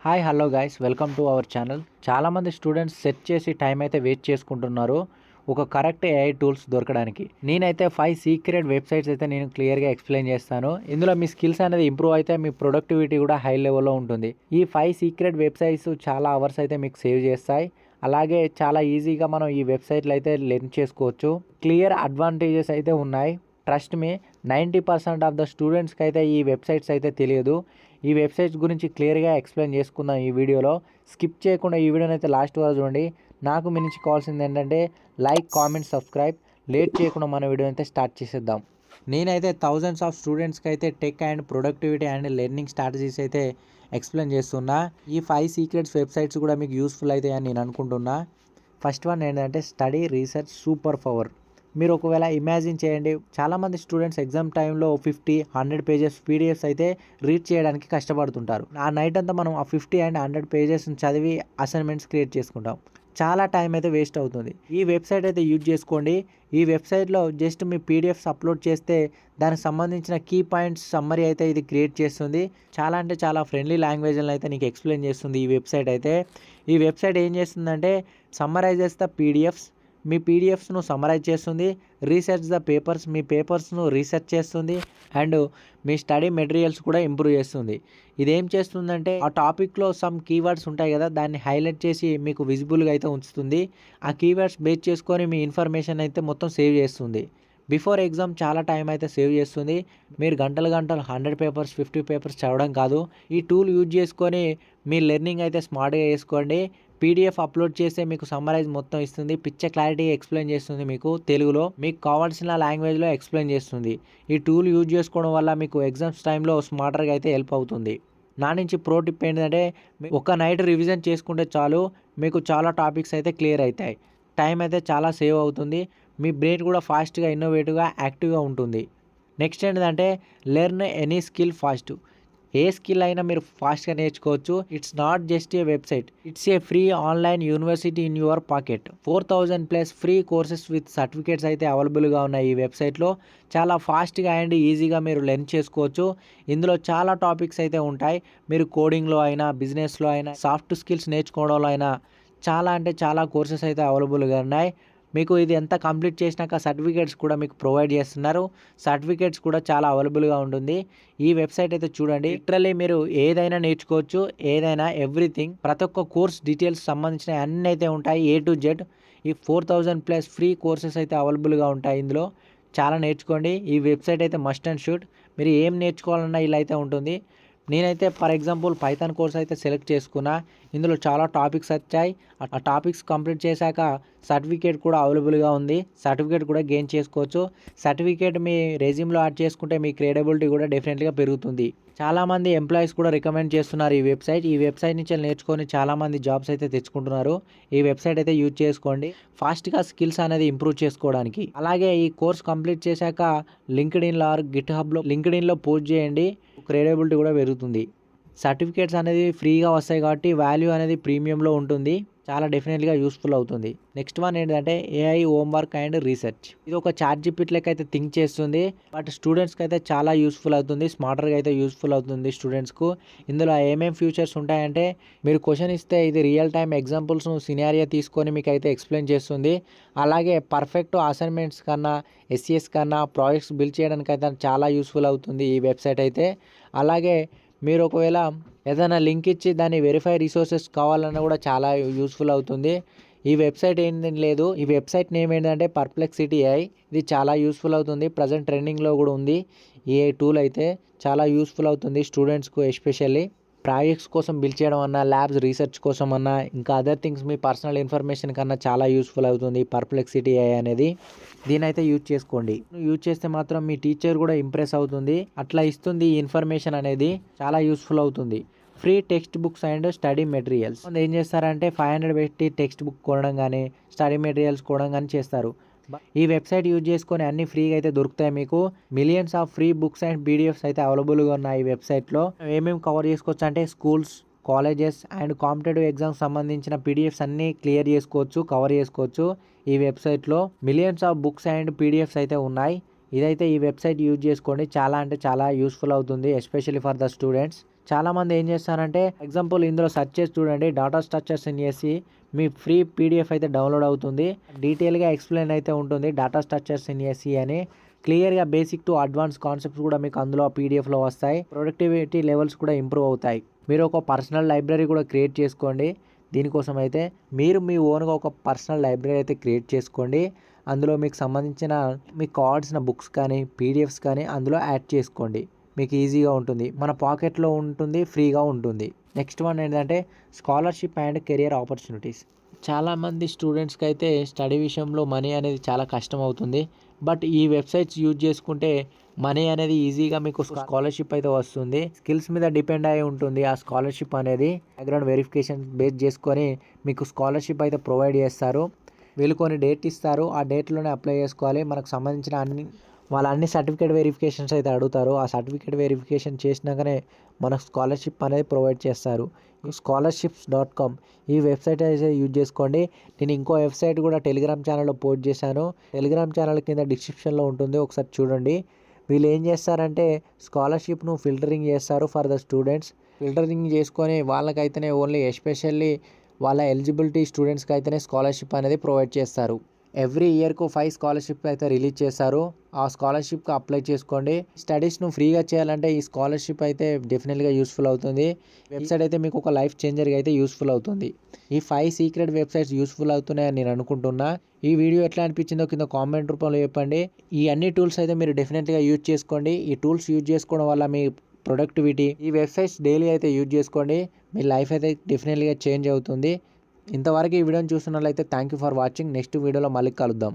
Hi hello guys welcome to our channel. చాలామంది students set చేసి time అయితే waste చేసుకుంటున్నారు ఒక కరెక్ట్ ఏఐ టూల్స్ దొరకడానికి. నేనైతే 5 సీక్రెట్ వెబ్సైట్స్ అయితే నేను క్లియర్గా ఎక్స్ప్లెయిన్ చేస్తాను. ఇందులో మీ స్కిల్స్ అనేది ఇంప్రూవ్ అయితే మీ ప్రొడక్టివిటీ కూడా హై లెవెల్లో ఉంటుంది. ఈ 5 సీక్రెట్ వెబ్సైట్స్ చాలా అవర్స్ అయితే మీకు సేవ్ చేస్తాయి. అలాగే చాలా ఈజీగా మనం ఈ వెబ్సైట్లు అయితే లెర్న్ చేసుకోవచ్చు. క్లియర్ అడ్వాంటేజెస్ అయితే ఉన్నాయి. ట్రస్ట్ మీ, 90% ఆఫ్ ద స్టూడెంట్స్కి అయితే ఈ వెబ్సైట్స్ అయితే తెలియదు. ఈ వెబ్సైట్స్ గురించి క్లియర్గా ఎక్స్ప్లెయిన్ చేసుకుందాం ఈ వీడియోలో. స్కిప్ చేయకుండా ఈ వీడియోని అయితే లాస్ట్ వరకు చూడండి. నాకు మీ నుంచి కావాల్సింది ఏంటంటే లైక్, కామెంట్, సబ్స్క్రైబ్. లేట్ చేయకుండా మన వీడియో అయితే స్టార్ట్ చేసేద్దాం. నేనైతే థౌజండ్స్ ఆఫ్ స్టూడెంట్స్కి అయితే tech and productivity and learning strategies అయితే ఎక్స్ప్లెయిన్ చేస్తున్నా. ఈ 5 సీక్రెట్స్ వెబ్సైట్స్ కూడా మీకు యూస్ఫుల్ అవుతాయని నేను అనుకుంటున్నా. ఫస్ట్ వన్ ఏంటంటే స్టడీ రీసెర్చ్ సూపర్ పవర్. మీరు ఒకవేళ ఇమాజిన్ చేయండి, చాలామంది స్టూడెంట్స్ ఎగ్జామ్ టైంలో 50-100 పేజెస్ పీడిఎఫ్స్ అయితే రీడ్ చేయడానికి కష్టపడుతుంటారు. ఆ నైట్ అంతా మనం ఆ 50 and 100 పేజెస్ని చదివి అసైన్మెంట్స్ క్రియేట్ చేసుకుంటాం. చాలా టైం అయితే వేస్ట్ అవుతుంది. ఈ వెబ్సైట్ అయితే యూజ్ చేసుకోండి. ఈ వెబ్సైట్లో జస్ట్ మీ పీడిఎఫ్స్ అప్లోడ్ చేస్తే దానికి సంబంధించిన కీ పాయింట్స్ సమ్మరీ అయితే ఇది క్రియేట్ చేస్తుంది. చాలా అంటే చాలా ఫ్రెండ్లీ లాంగ్వేజ్లో అయితే నీకు ఎక్స్ప్లెయిన్ చేస్తుంది ఈ వెబ్సైట్ అయితే. ఈ వెబ్సైట్ ఏం చేస్తుందంటే సమ్మరైజెస్ ద పీడిఎఫ్స్, మీ పీడిఎఫ్స్ను సమ్మరైజ్ చేస్తుంది. రీసెర్చ్ ద పేపర్స్, మీ పేపర్స్ను రీసెర్చ్ చేస్తుంది. అండ్ మీ స్టడీ మెటీరియల్స్ కూడా ఇంప్రూవ్ చేస్తుంది. ఇదేం చేస్తుందంటే ఆ టాపిక్లో సమ్ కీవర్డ్స్ ఉంటాయి కదా, దాన్ని హైలైట్ చేసి మీకు విజిబుల్గా అయితే ఉంచుతుంది. ఆ కీవర్డ్స్ బేస్ చేసుకొని మీ ఇన్ఫర్మేషన్ అయితే మొత్తం సేవ్ చేస్తుంది. బిఫోర్ ఎగ్జామ్ చాలా టైం అయితే సేవ్ చేస్తుంది. మీరు గంటలు 100 పేపర్స్ 50 పేపర్స్ చదవడం కాదు. ఈ టూల్ యూజ్ చేసుకొని మీ లెర్నింగ్ అయితే స్మార్ట్గా చేసుకోండి. పీడిఎఫ్ అప్లోడ్ చేస్తే మీకు సమ్మరైజ్ మొత్తం ఇస్తుంది. పిచ్చ క్లారిటీ ఎక్స్ప్లెయిన్ చేస్తుంది. మీకు తెలుగులో మీకు కావాల్సిన లాంగ్వేజ్లో ఎక్స్ప్లెయిన్ చేస్తుంది. ఈ టూల్ యూజ్ చేసుకోవడం వల్ల మీకు ఎగ్జామ్స్ టైంలో స్మార్టర్గా అయితే హెల్ప్ అవుతుంది. నా నుంచి ప్రో టిప్ ఏంటంటే ఒక నైట్ రివిజన్ చేసుకుంటే చాలు, మీకు చాలా టాపిక్స్ అయితే క్లియర్ అవుతాయి. టైం అయితే చాలా సేవ్ అవుతుంది. మీ బ్రెయిన్ కూడా ఫాస్ట్గా, ఇన్నోవేటివ్గా, యాక్టివ్గా ఉంటుంది. నెక్స్ట్ ఏంటంటే లెర్న్ ఎనీ స్కిల్ ఫాస్ట్. ఏ స్కిల్ అయినా మీరు ఫాస్ట్గా నేర్చుకోవచ్చు. It's not just a website, it's a free online university in your pocket. 4000+ free courses with certificates అయితే అవైలబుల్గా ఉన్నాయి ఈ వెబ్సైట్లో. చాలా ఫాస్ట్గా అండ్ ఈజీగా మీరు లెర్న్ చేసుకోవచ్చు. ఇందులో చాలా టాపిక్స్ అయితే ఉంటాయి. మీరు కోడింగ్లో అయినా, బిజినెస్లో అయినా, సాఫ్ట్ స్కిల్స్ నేర్చుకోవడంలో అయినా చాలా అంటే చాలా కోర్సెస్ అయితే అవైలబుల్గా ఉన్నాయి. మీకు ఇది ఎంత కంప్లీట్ చేసినాక సర్టిఫికేట్స్ కూడా మీకు ప్రొవైడ్ చేస్తున్నారు. సర్టిఫికేట్స్ కూడా చాలా అవైలబుల్గా ఉంటుంది. ఈ వెబ్సైట్ అయితే చూడండి, లిటరల్లీ మీరు ఏదైనా నేర్చుకోవచ్చు. ఏదైనా, ఎవ్రీథింగ్, ప్రతి ఒక్క కోర్స్ డీటెయిల్స్ సంబంధించిన అన్నీ అయితే ఉంటాయి. A to Z. ఈ 4000+ ఫ్రీ కోర్సెస్ అయితే అవైలబుల్గా ఉంటాయి. ఇందులో చాలా నేర్చుకోండి. ఈ వెబ్సైట్ అయితే మస్ట్ అండ్ షుడ్. మీరు ఏం నేర్చుకోవాలన్నా ఇలా అయితే ఉంటుంది. నేనైతే ఫర్ ఎగ్జాంపుల్ పైథాన్ కోర్స్ అయితే సెలెక్ట్ చేసుకున్నా. ఇందులో చాలా టాపిక్స్ వచ్చాయి. ఆ టాపిక్స్ కంప్లీట్ చేశాక సర్టిఫికేట్ కూడా అవైలబుల్గా ఉంది. సర్టిఫికేట్ కూడా గెయిన్ చేసుకోవచ్చు. సర్టిఫికేట్ మీ రెజ్యూమ్లో యాడ్ చేసుకుంటే మీ క్రెడిబిలిటీ కూడా డెఫినెట్గా పెరుగుతుంది. చాలామంది ఎంప్లాయీస్ కూడా రికమెండ్ చేస్తున్నారు ఈ వెబ్సైట్. ఈ వెబ్సైట్ నుంచి నేర్చుకొని చాలామంది జాబ్స్ అయితే తెచ్చుకుంటున్నారు. ఈ వెబ్సైట్ అయితే యూజ్ చేసుకోండి ఫాస్ట్గా స్కిల్స్ అనేది ఇంప్రూవ్ చేసుకోవడానికి. అలాగే ఈ కోర్స్ కంప్లీట్ చేశాక లింక్డ్ఇన్లో ఆర్ గిట్హబ్లో లింక్డ్ఇన్లో పోస్ట్ చేయండి. క్రెడిబిలిటీ కూడా పెరుగుతుంది. సర్టిఫికేట్స్ అనేది ఫ్రీగా వస్తాయి కాబట్టి వాల్యూ అనేది ప్రీమియంలో ఉంటుంది. చాలా డెఫినెట్గా యూస్ఫుల్ అవుతుంది. నెక్స్ట్ వన్ ఏంటంటే ఏఐ హోంవర్క్ అండ్ రీసెర్చ్. ఇది ఒక ChatGPT లెక్క అయితే థింక్ చేస్తుంది. బట్ స్టూడెంట్స్కి అయితే చాలా యూస్ఫుల్ అవుతుంది. స్మార్టర్గా అయితే యూస్ఫుల్ అవుతుంది స్టూడెంట్స్కు. ఇందులో ఏమేమి ఫ్యూచర్స్ ఉంటాయంటే మీరు క్వశ్చన్ ఇస్తే ఇది రియల్ టైమ్ ఎగ్జాంపుల్స్ను సినారియో తీసుకొని మీకు అయితే ఎక్స్ప్లెయిన్ చేస్తుంది. అలాగే పర్ఫెక్ట్ అసైన్మెంట్స్ కన్నా, SES కన్నా ప్రాజెక్ట్స్ బిల్డ్ చేయడానికి అయితే చాలా యూస్ఫుల్ అవుతుంది ఈ వెబ్సైట్ అయితే. అలాగే మీరు ఒకవేళ ఏదైనా లింక్ ఇచ్చి దాన్ని వెరిఫై రిసోర్సెస్ కావాలన్నా కూడా చాలా యూస్ఫుల్ అవుతుంది. ఈ వెబ్సైట్ ఏంటి లేదు, ఈ వెబ్సైట్ నేమ్ ఏంటంటే పర్ప్లెక్సిటీ AI. ఇది చాలా యూస్ఫుల్ అవుతుంది. ప్రజెంట్ ట్రెండింగ్లో కూడా ఉంది. ఈ టూల్ అయితే చాలా యూస్ఫుల్ అవుతుంది స్టూడెంట్స్కు. ఎస్పెషల్లీ ప్రాజెక్ట్స్ కోసం బిల్డ్ చేయడం అన్నా, ల్యాబ్స్ రీసెర్చ్ కోసం అన్నా, ఇంకా అదర్ థింగ్స్ మీ పర్సనల్ ఇన్ఫర్మేషన్ కన్నా చాలా యూస్ఫుల్ అవుతుంది పర్ప్లెక్సిటీ AI అనేది. దీనైతే యూజ్ చేసుకోండి. యూజ్ చేస్తే మాత్రం మీ టీచర్ కూడా ఇంప్రెస్ అవుతుంది. అట్లా ఇస్తుంది ఈ ఇన్ఫర్మేషన్ అనేది. చాలా యూస్ఫుల్ అవుతుంది. Free text books and study materials. ఏం చేస్తారంటే 500 పెట్టి టెక్స్ట్ బుక్ కొనడం కానీ, స్టడీ మెటీరియల్స్ కొనడం కానీ చేస్తారు. ఈ వెబ్సైట్ యూజ్ చేసుకొని అన్ని ఫ్రీగా అయితే దొరుకుతాయి మీకు. Millions of free books and PDFs అయితే అవైలబుల్గా ఉన్నాయి ఈ వెబ్సైట్లో. ఏమేమి కవర్ చేసుకోవచ్చు అంటే schools, colleges and competitive exams సంబంధించిన PDFs అన్నీ క్లియర్ చేసుకోవచ్చు, కవర్ చేసుకోవచ్చు. ఈ వెబ్సైట్లో millions of books and PDFs అయితే ఉన్నాయి. ఇదైతే ఈ వెబ్సైట్ యూజ్ చేసుకోండి. చాలా అంటే చాలా యూస్ఫుల్ అవుతుంది, ఎస్పెషల్లీ ఫర్ ద స్టూడెంట్స్. చాలామంది ఏం చేస్తారంటే ఎగ్జాంపుల్ ఇందులో సెర్చ్ చేసి చూడండి, డాటా స్ట్రక్చర్స్ ఇన్ ఎస్సి మీ ఫ్రీ పీడిఎఫ్ అయితే డౌన్లోడ్ అవుతుంది. డీటెయిల్గా ఎక్స్ప్లెయిన్ అయితే ఉంటుంది డాటా స్ట్రక్చర్స్ ఇన్ ఎస్సి అని. క్లియర్గా బేసిక్ టు అడ్వాన్స్ కాన్సెప్ట్స్ కూడా మీకు అందులో పీడిఎఫ్లో వస్తాయి. ప్రొడక్టివిటీ లెవెల్స్ కూడా ఇంప్రూవ్ అవుతాయి. మీరు ఒక పర్సనల్ లైబ్రరీ కూడా క్రియేట్ చేసుకోండి. దీనికోసం అయితే మీరు మీ ఓన్గా ఒక పర్సనల్ లైబ్రరీ అయితే క్రియేట్ చేసుకోండి. అందులో మీకు సంబంధించిన మీకు కావాల్సిన బుక్స్ కానీ పీడిఎఫ్స్ కానీ అందులో యాడ్ చేసుకోండి. మీకు ఈజీగా ఉంటుంది, మన పాకెట్లో ఉంటుంది, ఫ్రీగా ఉంటుంది. నెక్స్ట్ వన్ ఏంటంటే స్కాలర్షిప్ అండ్ కెరియర్ ఆపర్చునిటీస్. చాలామంది స్టూడెంట్స్కి అయితే స్టడీ విషయంలో మనీ అనేది చాలా కష్టం అవుతుంది. బట్ ఈ వెబ్సైట్స్ యూజ్ చేసుకుంటే మనీ అనేది ఈజీగా మీకు స్కాలర్షిప్ అయితే వస్తుంది. స్కిల్స్ మీద డిపెండ్ అయి ఉంటుంది ఆ స్కాలర్షిప్ అనేది. బ్యాక్గ్రౌండ్ వెరిఫికేషన్ బేస్ చేసుకొని మీకు స్కాలర్షిప్ అయితే ప్రొవైడ్ చేస్తారు. వీళ్ళు కొన్ని డేట్ ఇస్తారు, ఆ డేట్లోనే అప్లై చేసుకోవాలి. మనకు సంబంధించిన అన్ని సర్టిఫికేట్ వెరిఫికేషన్స్ అయితే అడుగుతారు. ఆ సర్టిఫికేట్ వెరిఫికేషన్ చేసినాకనే మనకు స్కాలర్షిప్ అనేది ప్రొవైడ్ చేస్తారు. scholarships.com ఈ వెబ్సైట్ అయితే యూజ్ చేసుకోండి. నేను ఇంకో వెబ్సైట్ కూడా టెలిగ్రామ్ ఛానల్లో పోస్ట్ చేశాను. టెలిగ్రామ్ ఛానల్ కింద డిస్క్రిప్షన్లో ఉంటుంది, ఒకసారి చూడండి. వీళ్ళు ఏం చేస్తారంటే స్కాలర్షిప్ను ఫిల్టరింగ్ చేస్తారు ఫర్ ద స్టూడెంట్స్. ఫిల్టరింగ్ చేసుకొని వాళ్ళకైతేనే ఓన్లీ ఎస్పెషల్లీ వాళ్ళ ఎలిజిబిలిటీ స్టూడెంట్స్కి అయితేనే స్కాలర్షిప్ అనేది ప్రొవైడ్ చేస్తారు. ఎవ్రీ ఇయర్కు 5 స్కాలర్షిప్ అయితే రిలీజ్ చేస్తారు. ఆ స్కాలర్షిప్కి అప్లై చేసుకోండి. స్టడీస్ను ఫ్రీగా చేయాలంటే ఈ స్కాలర్షిప్ అయితే డెఫినెట్గా యూస్ఫుల్ అవుతుంది. వెబ్సైట్ అయితే మీకు ఒక లైఫ్ చేంజర్గా అయితే యూస్ఫుల్ అవుతుంది. ఈ 5 సీక్రెట్ వెబ్సైట్స్ యూస్ఫుల్ అవుతున్నాయని నేను అనుకుంటున్నా. ఈ వీడియో ఎట్లా అనిపించిందో కింద కామెంట్ రూపంలో చెప్పండి. ఈ అన్ని టూల్స్ అయితే మీరు డెఫినెట్గా యూజ్ చేసుకోండి. ఈ టూల్స్ యూజ్ చేసుకోవడం వల్ల మీ ప్రొడక్టివిటీ, ఈ వెబ్సైట్స్ డైలీ అయితే యూజ్ చేసుకోండి. మీ లైఫ్ అయితే డెఫినెట్గా చేంజ్ అవుతుంది. ఇంతవరకు ఈ వీడియోని చూస్తున్నట్లయితే thank you for watching. Next వీడియోలో మళ్ళీ కలుద్దాం.